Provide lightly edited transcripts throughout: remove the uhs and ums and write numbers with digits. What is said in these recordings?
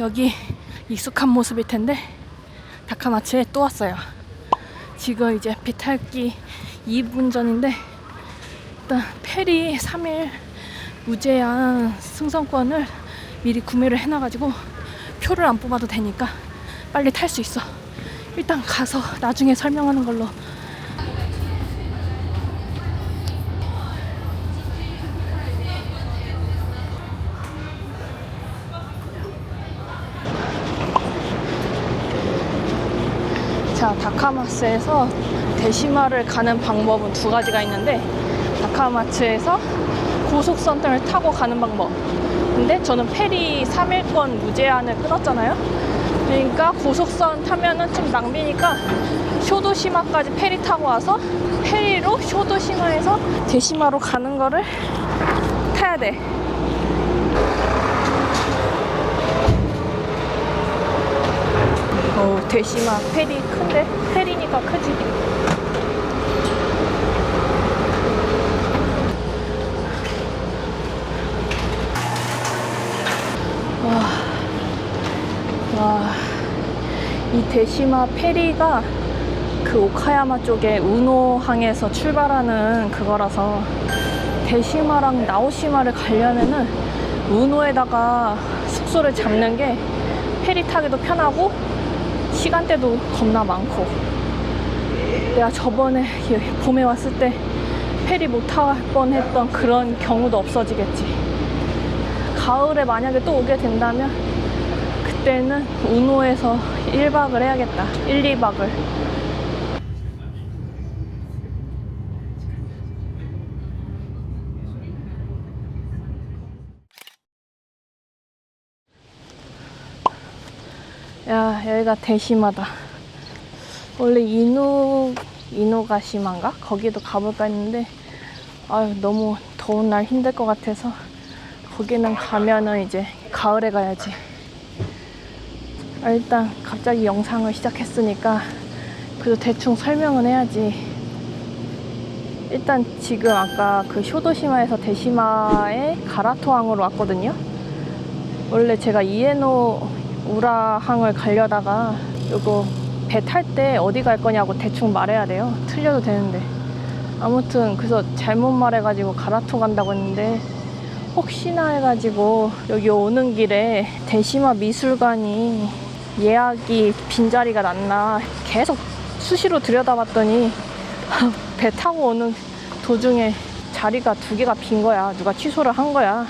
여기 익숙한 모습일 텐데 다카마츠에 또 왔어요. 지금 이제 배 타기 2분 전인데 일단 페리 3일 무제한 승선권을 미리 구매를 해놔가지고 표를 안 뽑아도 되니까 빨리 탈 수 있어. 일단 가서 나중에 설명하는 걸로. 자, 다카마츠에서 대시마를 가는 방법은 두 가지가 있는데, 다카마츠에서 고속선을 타고 가는 방법. 근데 저는 페리 3일권 무제한을 끊었잖아요. 그러니까 고속선 타면은 좀 낭비니까 쇼도시마까지 페리 타고 와서 페리로 쇼도시마에서 대시마로 가는 거를 타야 돼. 대시마 페리 큰데? 페리니까 크지. 와, 이 대시마 페리가 그 오카야마 쪽에 우노항에서 출발하는 그거라서 대시마랑 나오시마를 가려면은 우노에다가 숙소를 잡는 게 페리 타기도 편하고 시간대도 겁나 많고. 내가 저번에 봄에 왔을 때 페리 못 탈 뻔했던 그런 경우도 없어지겠지. 가을에 만약에 또 오게 된다면 그때는 우노에서 1박을 해야겠다. 1, 2박을. 야, 여기가 대시마다. 원래 이노가시마인가? 거기도 가볼까 했는데 너무 더운 날 힘들 것 같아서 거기는 가면은 이제 가을에 가야지. 일단 갑자기 영상을 시작했으니까 그래도 대충 설명은 해야지. 일단 지금 아까 그 쇼도시마에서 대시마의 가라토항으로 왔거든요. 원래 제가 이에노 우라항을 가려다가 요거 배 탈 때 어디 갈 거냐고 대충 말해야 돼요. 틀려도 되는데. 아무튼 그래서 잘못 말해가지고 가라토 간다고 했는데 혹시나 해가지고 여기 오는 길에 대시마 미술관이 예약이 빈자리가 났나 계속 수시로 들여다봤더니 배 타고 오는 도중에 자리가 2개가 빈 거야. 누가 취소를 한 거야.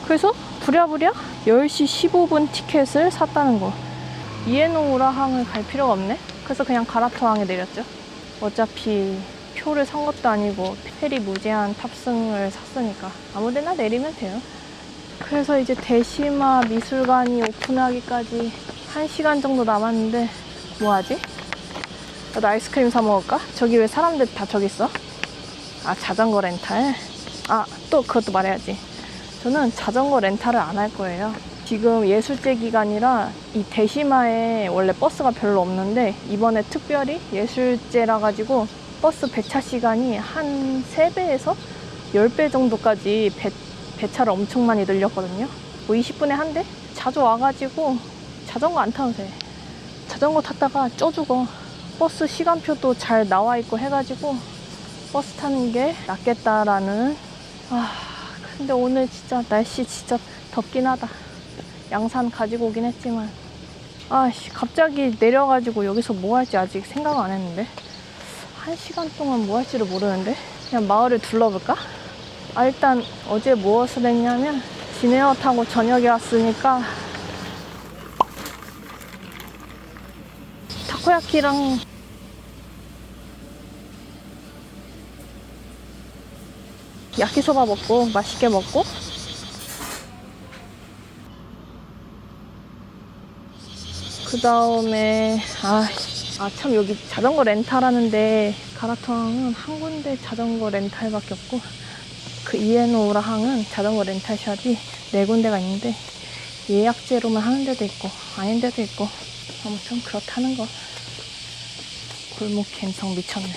그래서 부랴부랴 10시 15분 티켓을 샀다는 거. 이에노우라항을 갈 필요가 없네. 그래서 그냥 가라토항에 내렸죠. 어차피 표를 산 것도 아니고 페리 무제한 탑승을 샀으니까 아무 데나 내리면 돼요. 그래서 이제 대시마 미술관이 오픈하기까지 1시간 정도 남았는데 뭐하지? 나도 아이스크림 사 먹을까? 저기 왜 사람들 다 저기 있어? 자전거 렌탈? 또 그것도 말해야지. 저는 자전거 렌탈을 안 할 거예요. 지금 예술제 기간이라 이 대시마에 원래 버스가 별로 없는데 이번에 특별히 예술제라 가지고 버스 배차 시간이 한 3배에서 10배 정도까지 배차를 엄청 많이 늘렸거든요. 뭐 20분에 한 대? 자주 와가지고 자전거 안 타도 돼. 자전거 탔다가 쪄 죽어. 버스 시간표도 잘 나와 있고 해가지고 버스 타는 게 낫겠다라는. 근데 오늘 진짜 날씨 진짜 덥긴 하다. 양산 가지고 오긴 했지만 갑자기 내려가지고 여기서 뭐 할지 아직 생각 안 했는데 1시간 동안 뭐 할지를 모르는데 그냥 마을을 둘러볼까? 일단 어제 무엇을 했냐면 지네어 타고 저녁에 왔으니까 타코야키랑 야키소바 먹고 맛있게 먹고 그 다음에 참 여기 자전거 렌탈하는데 가라토항은 한 군데 자전거 렌탈밖에 없고 그 이에노우라항은 자전거 렌탈샵이 4군데가 있는데 예약제로만 하는 데도 있고 아닌 데도 있고 아무튼 그렇다는 거. 골목 갬성 미쳤네.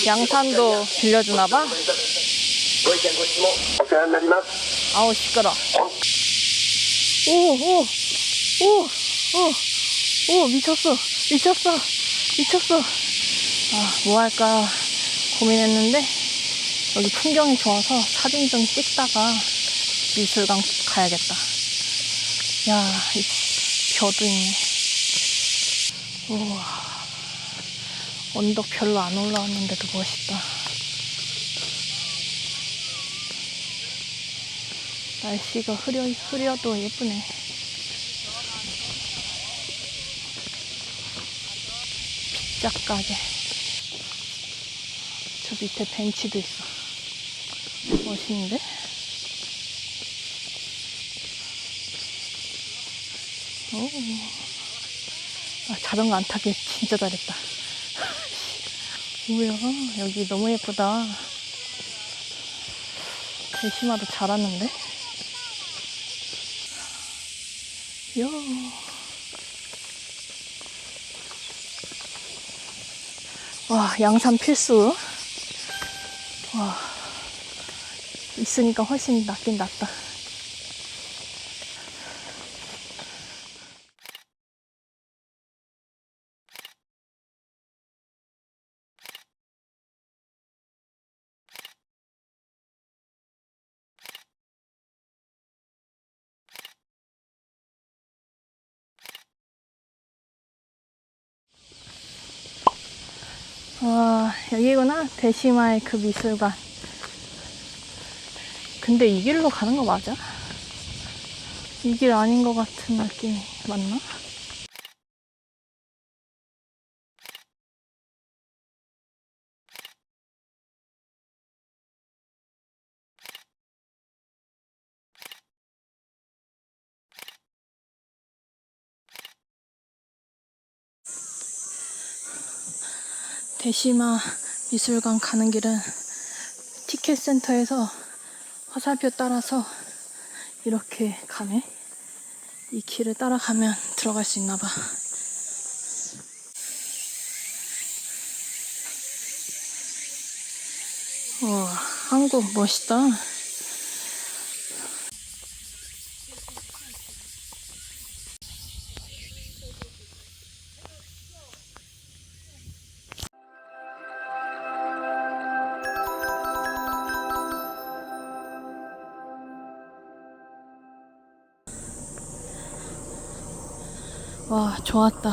양산도 빌려주나봐. 아우 시끄러. 오 미쳤어. 뭐 할까 고민했는데 여기 풍경이 좋아서 사진 좀 찍다가 미술관 가야겠다. 야, 이 벼도 있네. 우와, 언덕 별로 안 올라왔는데도 멋있다. 날씨가 흐려도 예쁘네. 빗자 가게. 저 밑에 벤치도 있어. 멋있는데? 오. 아, 자전거 안 타길 진짜 잘했다. 뭐야, 여기 너무 예쁘다. 대시마도 잘 왔는데? 이야. 와, 양산 필수. 와, 있으니까 훨씬 낫긴 낫다. 와, 여기구나. 대시마의 그 미술관. 근데 이 길로 가는 거 맞아? 이 길 아닌 것 같은 느낌이 맞나? 대시마 미술관 가는 길은 티켓 센터에서 화살표 따라서 이렇게 가네. 이 길을 따라가면 들어갈 수 있나 봐. 우와, 한국 멋있다. 와, 좋았다.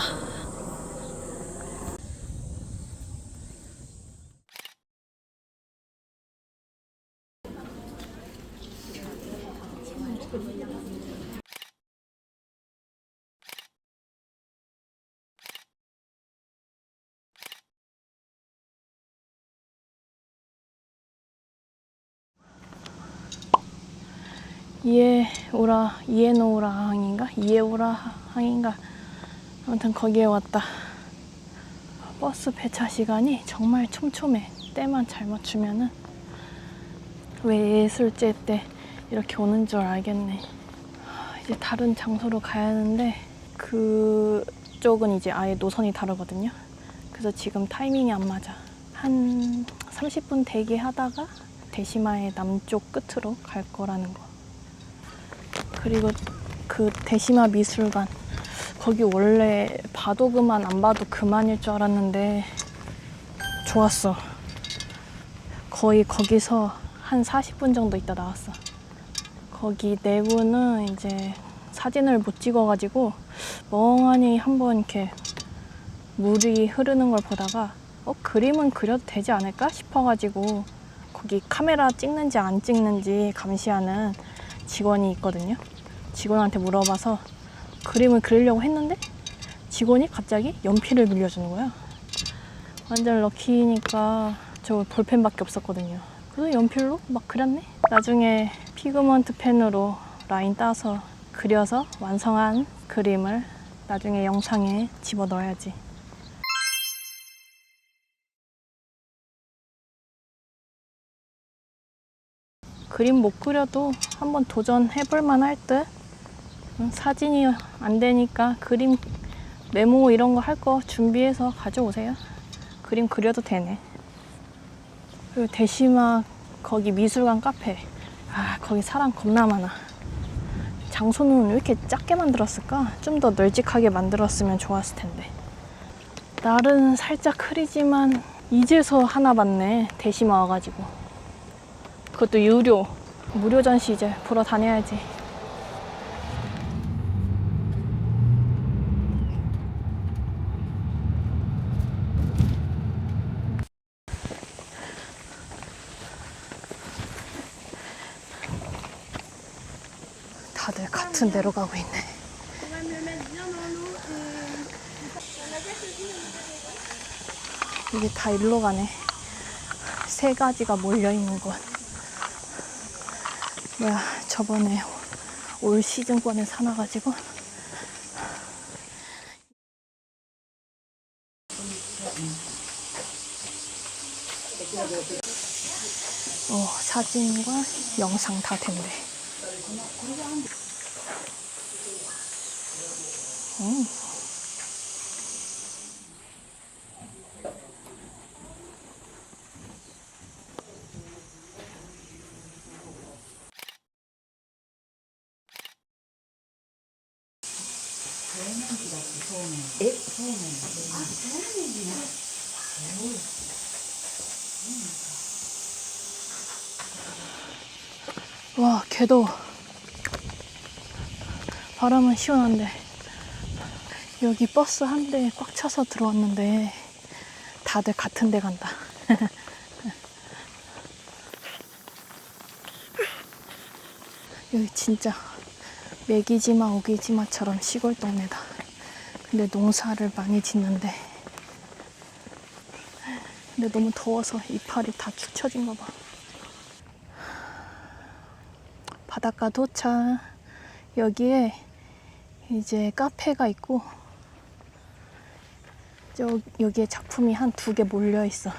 이에노우라 항인가? 이에오라 항인가? 아무튼 거기에 왔다. 버스 배차 시간이 정말 촘촘해. 때만 잘 맞추면은 왜 예술제 때 이렇게 오는 줄 알겠네. 이제 다른 장소로 가야 하는데 그쪽은 이제 아예 노선이 다르거든요. 그래서 지금 타이밍이 안 맞아. 한 30분 대기하다가 대시마의 남쪽 끝으로 갈 거라는 거. 그리고 그 대시마 미술관, 거기 원래 봐도 그만 안 봐도 그만일 줄 알았는데 좋았어. 거의 거기서 한 40분 정도 있다 나왔어. 거기 내부는 이제 사진을 못 찍어가지고 멍하니 한번 이렇게 물이 흐르는 걸 보다가 그림은 그려도 되지 않을까 싶어가지고 거기 카메라 찍는지 안 찍는지 감시하는 직원이 있거든요. 직원한테 물어봐서 그림을 그리려고 했는데 직원이 갑자기 연필을 빌려주는 거야. 완전 럭키니까 저 볼펜밖에 없었거든요. 그래서 연필로 막 그렸네. 나중에 피그먼트 펜으로 라인 따서 그려서 완성한 그림을 나중에 영상에 집어넣어야지. 그림 못 그려도 한번 도전해볼 만할 듯. 사진이 안 되니까 그림 메모 이런 거 할 거 준비해서 가져오세요. 그림 그려도 되네. 그리고 대시마 거기 미술관 카페. 아, 거기 사람 겁나 많아. 장소는 왜 이렇게 작게 만들었을까? 좀 더 널찍하게 만들었으면 좋았을 텐데. 날은 살짝 흐리지만 이제서 하나 봤네. 대시마 와가지고. 그것도 유료. 무료 전시 이제 보러 다녀야지. 다들 같은 데로 가고 있네. 이게 다 일로 가네. 세 가지가 몰려있는 곳. 뭐야, 저번에 올 시즌권을 사놔가지고. 사진과 영상 다 된대. 와, 개더워. 바람은 시원한데. 여기 버스 한 대 꽉 차서 들어왔는데 다들 같은 데 간다. 여기 진짜 메기지마 오기지마처럼 시골 동네다. 근데 농사를 많이 짓는데 너무 더워서 이파리 다 축 처진 거 봐. 바닷가 도착. 여기에 이제 카페가 있고 여기에 작품이 한 2개 몰려 있어.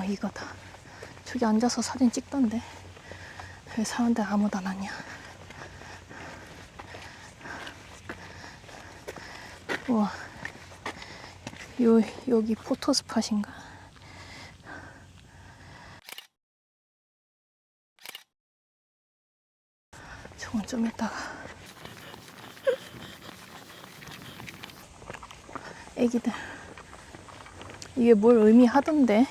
이거다. 저기 앉아서 사진 찍던데 왜 사람들 아무도 안 왔냐. 우와, 여기 포토 스팟인가? 저건 좀 이따가. 애기들 이게 뭘 의미하던데.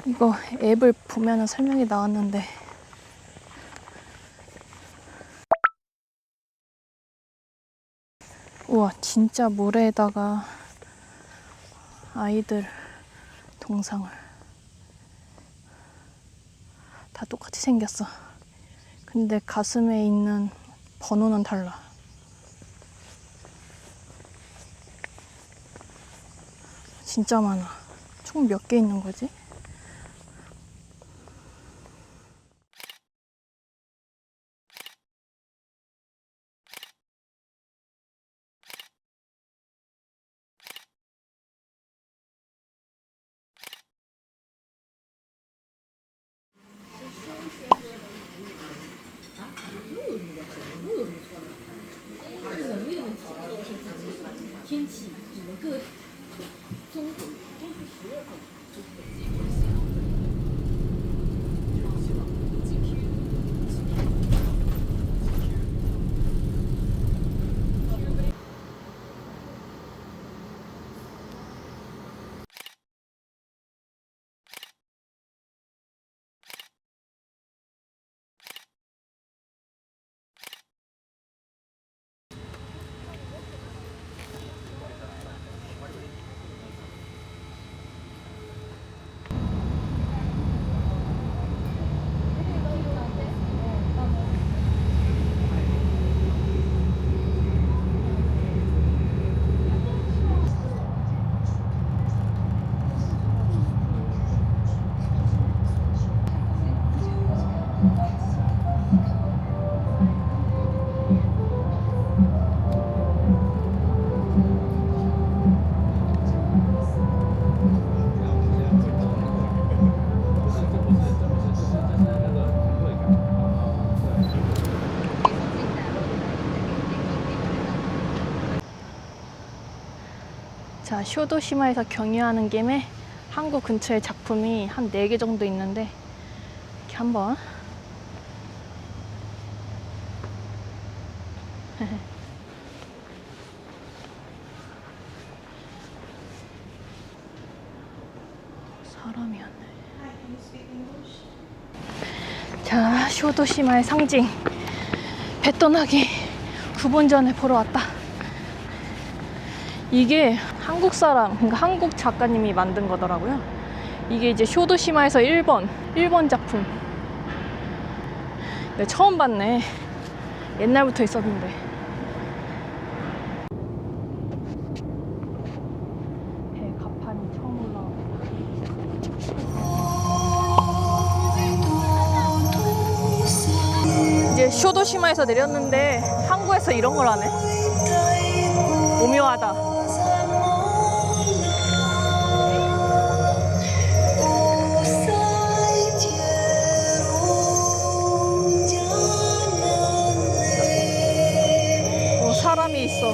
이거 앱을 보면은 설명이 나왔는데 우와, 진짜 모래에다가 아이들 동상을 다 똑같이 생겼어. 근데 가슴에 있는 번호는 달라. 진짜 많아. 총 몇 개 있는 거지? 자, 쇼도시마에서 경유하는 김에 한국 근처에 작품이 한 4개 정도 있는데 이렇게 한번 사람이었네. 자, 쇼도시마의 상징 배떠나기 9분 전에 보러 왔다. 이게 한국 사람, 그러니까 한국 작가님이 만든 거더라고요. 이게 이제 쇼도시마에서 1번 작품. 내가 처음 봤네. 옛날부터 있었는데. 배 가판이 처음 올라온다. 이제 쇼도시마에서 내렸는데 항구에서 이런 걸 하네. 오묘하다. 사람이 있어.